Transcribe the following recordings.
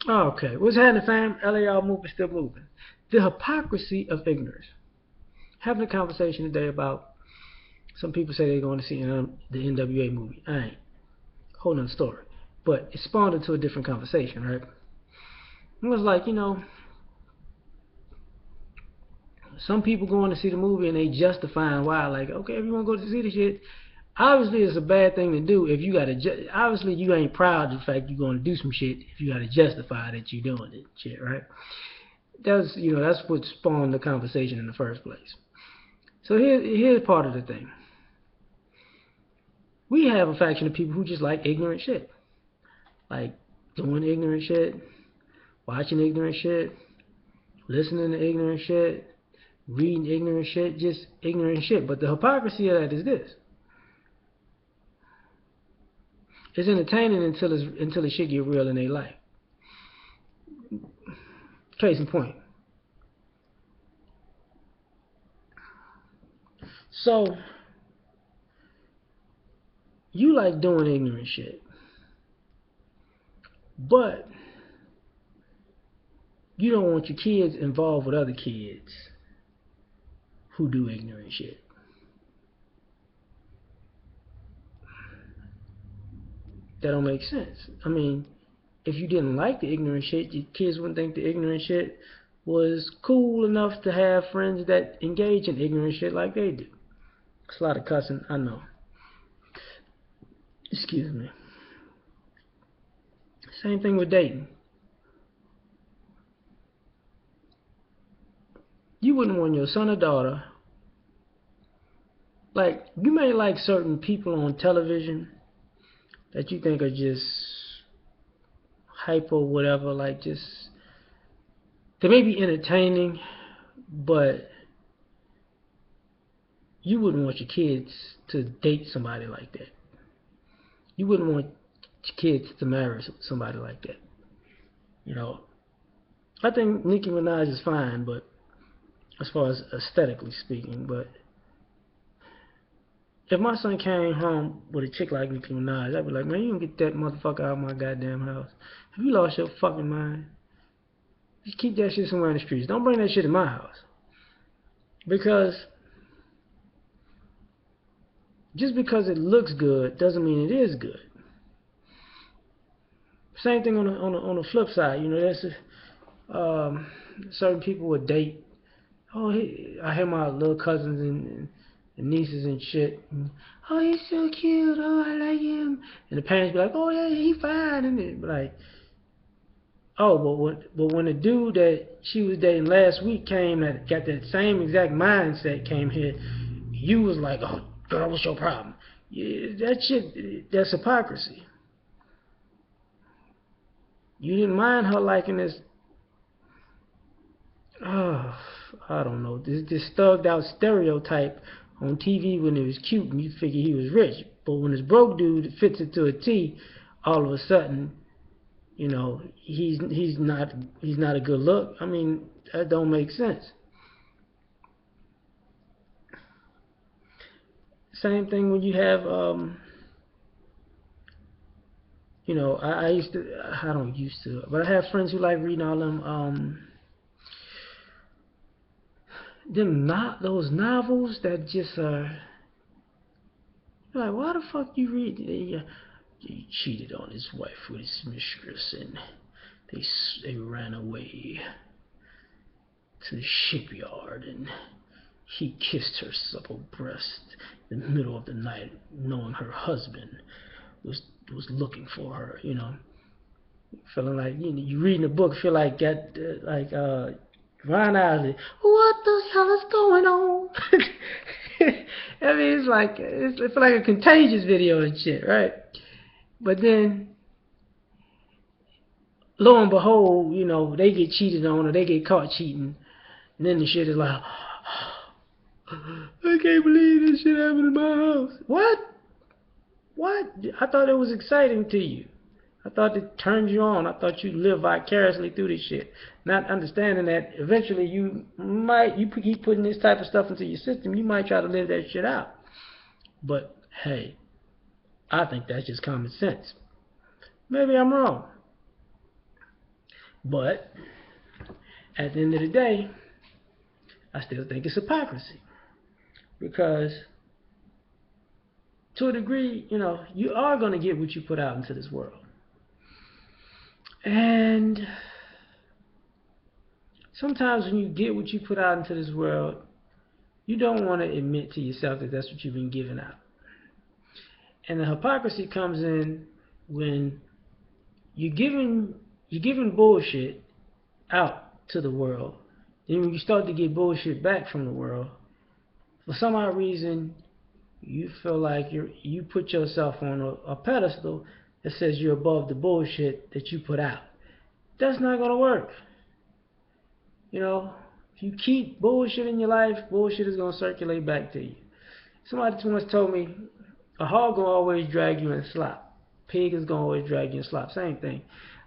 Oh, okay. What's happening, fam? L.A.R. movement still moving. The hypocrisy of ignorance. Having a conversation today about some people say they're going to see the NWA movie. I ain't. Whole nother story. But it spawned into a different conversation, right? It was like, some people going to see the movie and they justifying why. Like, okay, if you want to go to see the shit, obviously it's a bad thing to do if you got to. Obviously, you ain't proud of the fact you're going to do some shit if you got to justify that you're doing it, shit, right? That's what spawned the conversation in the first place. So here's part of the thing. We have a faction of people who just like ignorant shit, like doing ignorant shit, watching ignorant shit, listening to ignorant shit, reading ignorant shit, just ignorant shit. But the hypocrisy of that is this: it's entertaining until the shit get real in their life. Case in point. So you like doing ignorant shit, but you don't want your kids involved with other kids who do ignorant shit. That don't make sense. I mean, if you didn't like the ignorant shit, your kids wouldn't think the ignorant shit was cool enough to have friends that engage in ignorant shit like they do. It's a lot of cussing, I know. Excuse me. Same thing with dating. You wouldn't want your son or daughter, like, you may like certain people on television that you think are just hype or whatever, like just, they may be entertaining, but you wouldn't want your kids to date somebody like that. You wouldn't want your kids to marry somebody like that. You know, I think Nicki Minaj is fine, but as far as aesthetically speaking, but if my son came home with a chick like Nicki Minaj, I'd be like, man, you don't get that motherfucker out of my goddamn house. Have you lost your fucking mind? Just keep that shit somewhere in the streets. Don't bring that shit in my house. Because just because it looks good doesn't mean it is good. Same thing on the flip side. There's certain people would date. Oh, I hear my little cousins and nieces and shit. Oh, he's so cute. Oh, I like him. And the parents be like, oh yeah, he fine, and it be like, oh, but when the dude that she was dating last week came that got that same exact mindset came here, you was like, oh, girl, what's your problem? Yeah, that shit, that's hypocrisy. You didn't mind her liking this, oh, I don't know, this thugged out stereotype on TV when it was cute and you figure he was rich. But when this broke dude fits it to a T, all of a sudden, he's not a good look. I mean, that don't make sense. Same thing when you have I used to, I don't used to, but I have friends who like reading all them not those novels that just are like, why the fuck you read? He cheated on his wife with his mistress, and they ran away to the shipyard, and he kissed her supple breast in the middle of the night, knowing her husband was looking for her. Feeling like you reading a book, feel like Ron Isley. What the hell is going on? I mean, it's feel like a Contagious video and shit, right? But then, lo and behold, they get cheated on or they get caught cheating, and then the shit is like, I can't believe this shit happened in my house. What? What? I thought it was exciting to you. I thought it turned you on. I thought you lived vicariously through this shit. Not understanding that eventually you keep putting this type of stuff into your system, you might try to live that shit out. But hey, I think that's just common sense. Maybe I'm wrong. But at the end of the day, I still think it's hypocrisy. Because to a degree, you are going to get what you put out into this world. And sometimes when you get what you put out into this world, you don't want to admit to yourself that that's what you've been giving out. And the hypocrisy comes in when you're giving bullshit out to the world. Then when you start to get bullshit back from the world, for some odd reason, you feel like you put yourself on a pedestal that says you're above the bullshit that you put out. That's not gonna work. If you keep bullshit in your life, bullshit is gonna circulate back to you. Somebody once told me, a hog gonna always drag you in slop. Pig is gonna always drag you in slop. Same thing.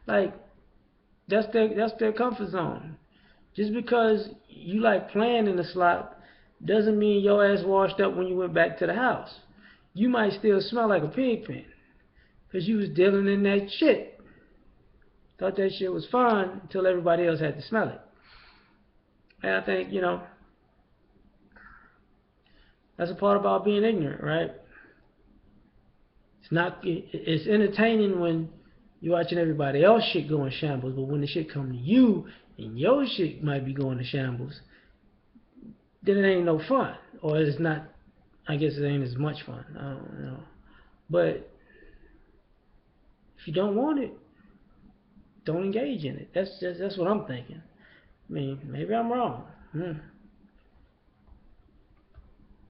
Like, that's their comfort zone. Just because you like playing in the slop doesn't mean your ass washed up when you went back to the house. You might still smell like a pig pen because you was dealing in that shit. Thought that shit was fun until everybody else had to smell it. And I think, that's a part about being ignorant, right? It's entertaining when you're watching everybody else shit go in shambles, but when the shit come to you and your shit might be going to shambles, then it ain't no fun. Or it's not, I guess it ain't as much fun. I don't know. But if you don't want it, don't engage in it. That's what I'm thinking. I mean, maybe I'm wrong.